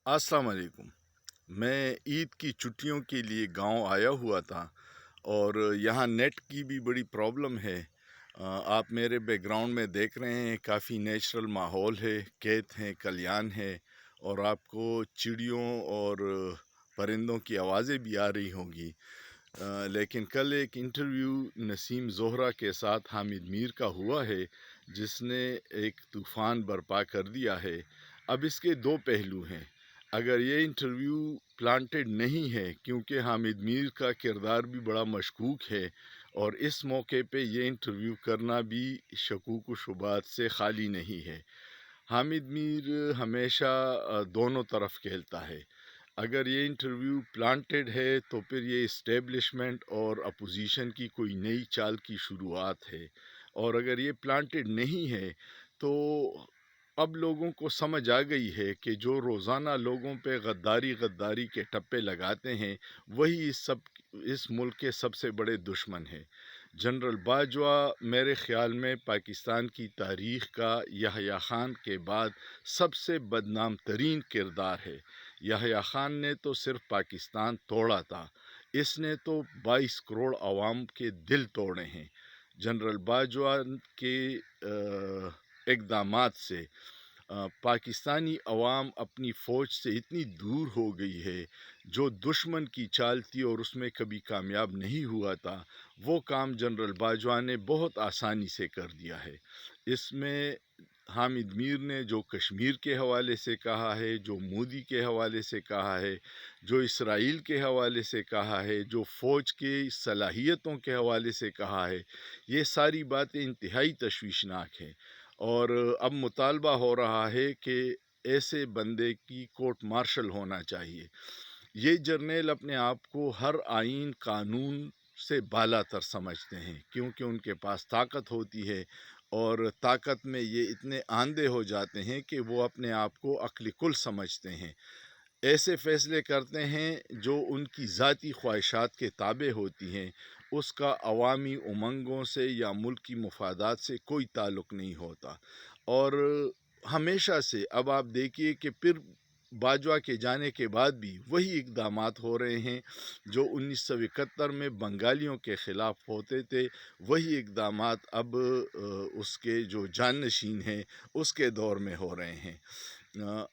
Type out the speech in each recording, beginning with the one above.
अस्सलाम वालेकुम। मैं ईद की छुट्टियों के लिए गांव आया हुआ था और यहाँ नेट की भी बड़ी प्रॉब्लम है। आप मेरे बैकग्राउंड में देख रहे हैं काफ़ी नेचुरल माहौल है, खेत हैं, खलियान है और आपको चिड़ियों और परिंदों की आवाज़ें भी आ रही होंगी। लेकिन कल एक इंटरव्यू नसीम ज़ोहरा के साथ हामिद मीर का हुआ है जिसने एक तूफ़ान बर्पा कर दिया है। अब इसके दो पहलू हैं। अगर ये इंटरव्यू प्लांटेड नहीं है क्योंकि हामिद मीर का किरदार भी बड़ा मशकूक है और इस मौके पे ये इंटरव्यू करना भी शकूक व शुबात से खाली नहीं है। हामिद मीर हमेशा दोनों तरफ खेलता है। अगर ये इंटरव्यू प्लांटेड है तो फिर ये इस्टेब्लिशमेंट और अपोजिशन की कोई नई चाल की शुरुआत है, और अगर ये प्लांटेड नहीं है तो अब लोगों को समझ आ गई है कि जो रोज़ाना लोगों पे गद्दारी गद्दारी के टप्पे लगाते हैं वही इस मुल्क के सबसे बड़े दुश्मन हैं। जनरल बाजवा मेरे ख़्याल में पाकिस्तान की तारीख़ का याह्या ख़ान के बाद सबसे बदनाम तरीन किरदार है। याह्या ख़ान ने तो सिर्फ पाकिस्तान तोड़ा था, इसने तो 22 करोड़ आवाम के दिल तोड़े हैं। जनरल बाजवा के इक़दामात से पाकिस्तानी अवाम अपनी फ़ौज से इतनी दूर हो गई है। जो दुश्मन की चाल थी और उसमें कभी कामयाब नहीं हुआ था, वो काम जनरल बाजवा ने बहुत आसानी से कर दिया है। इसमें हामिद मीर ने जो कश्मीर के हवाले से कहा है, जो मोदी के हवाले से कहा है, जो इसराइल के हवाले से कहा है, जो फ़ौज के सलाहियतों के हवाले से कहा है, ये सारी बातें इंतहाई तशवीशनाक हैं। और अब मुतालबा हो रहा है कि ऐसे बंदे की कोर्ट मार्शल होना चाहिए। ये जर्नेल अपने आप को हर आइन कानून से बालातर समझते हैं क्योंकि उनके पास ताकत होती है, और ताकत में ये इतने आंधे हो जाते हैं कि वो अपने आप को अक्ल कुल समझते हैं। ऐसे फ़ैसले करते हैं जो उनकी ज़ाती ख्वाहिशात के ताबे होती हैं, उसका अवामी उमंगों से या मुल्क की मफादात से कोई ताल्लुक़ नहीं होता। और हमेशा से अब आप देखिए कि फिर बाजवा के जाने के बाद भी वही इक़दामात हो रहे हैं जो 1971 में बंगालियों के ख़िलाफ़ होते थे, वही इक़दामात अब उसके जो जाननशीन हैं उसके दौर में हो रहे हैं।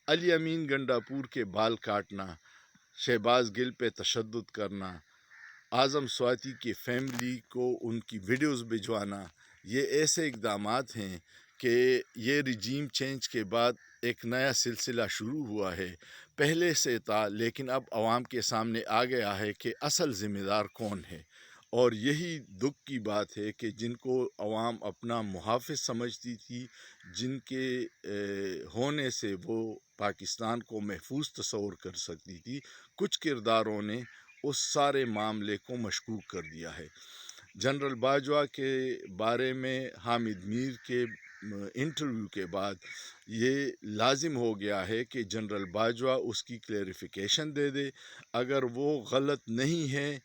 अली अमीन गंडापुर के बाल काटना, शहबाज गिल पे तशद्दुद करना, आज़म स्वाति की फैमिली को उनकी वीडियोज़ भिजवाना, ये ऐसे इक़दामात हैं कि ये रिजीम चेंज के बाद एक नया सिलसिला शुरू हुआ है। पहले से था लेकिन अब आवाम के सामने आ गया है कि असल ज़िम्मेदार कौन है। और यही दुख की बात है कि जिनको आवाम अपना मुहाफ़िज़ समझती थी, जिनके होने से वो पाकिस्तान को महफूज तस्वुर कर सकती थी, कुछ किरदारों ने उस सारे मामले को मशकूक कर दिया है। जनरल बाजवा के बारे में हामिद मीर के इंटरव्यू के बाद ये लाजिम हो गया है कि जनरल बाजवा उसकी क्लैरिफिकेशन दे दे। अगर वो गलत नहीं है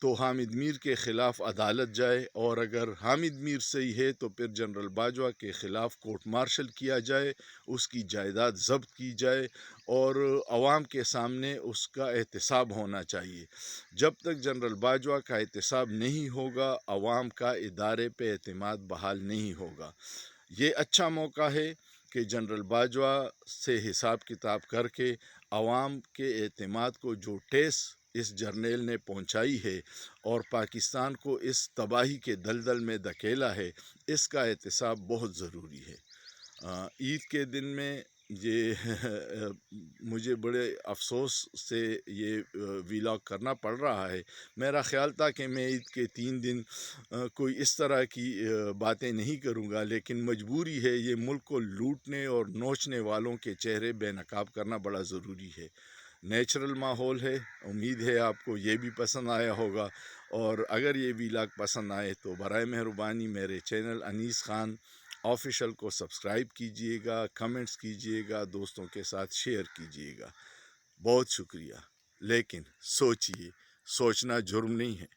तो हामिद मीर के ख़िलाफ़ अदालत जाए, और अगर हामिद मीर सही है तो फिर जनरल बाजवा के ख़िलाफ़ कोर्ट मार्शल किया जाए, उसकी जायदाद ज़ब्त की जाए और अवाम के सामने उसका एहतसाब होना चाहिए। जब तक जनरल बाजवा का एहतसाब नहीं होगा, अवाम का इदारे पे एतमाद बहाल नहीं होगा। ये अच्छा मौका है कि जनरल बाजवा से हिसाब किताब करके अवाम के एतमाद को जो ठेस इस जर्नेल ने पहुंचाई है और पाकिस्तान को इस तबाही के दलदल में धकेला है, इसका एहतसाब बहुत ज़रूरी है। ईद के दिन में ये मुझे बड़े अफ़सोस से ये व्लॉग करना पड़ रहा है। मेरा ख़्याल था कि मैं ईद के 3 दिन कोई इस तरह की बातें नहीं करूँगा, लेकिन मजबूरी है, ये मुल्क को लूटने और नोचने वालों के चेहरे बेनकाब करना बड़ा ज़रूरी है। नेचुरल माहौल है, उम्मीद है आपको ये भी पसंद आया होगा। और अगर ये व्लॉग पसंद आए तो बराए मेहरबानी मेरे चैनल अनीस ख़ान ऑफ़िशियल को सब्सक्राइब कीजिएगा, कमेंट्स कीजिएगा, दोस्तों के साथ शेयर कीजिएगा। बहुत शुक्रिया। लेकिन सोचिए, सोचना जुर्म नहीं है।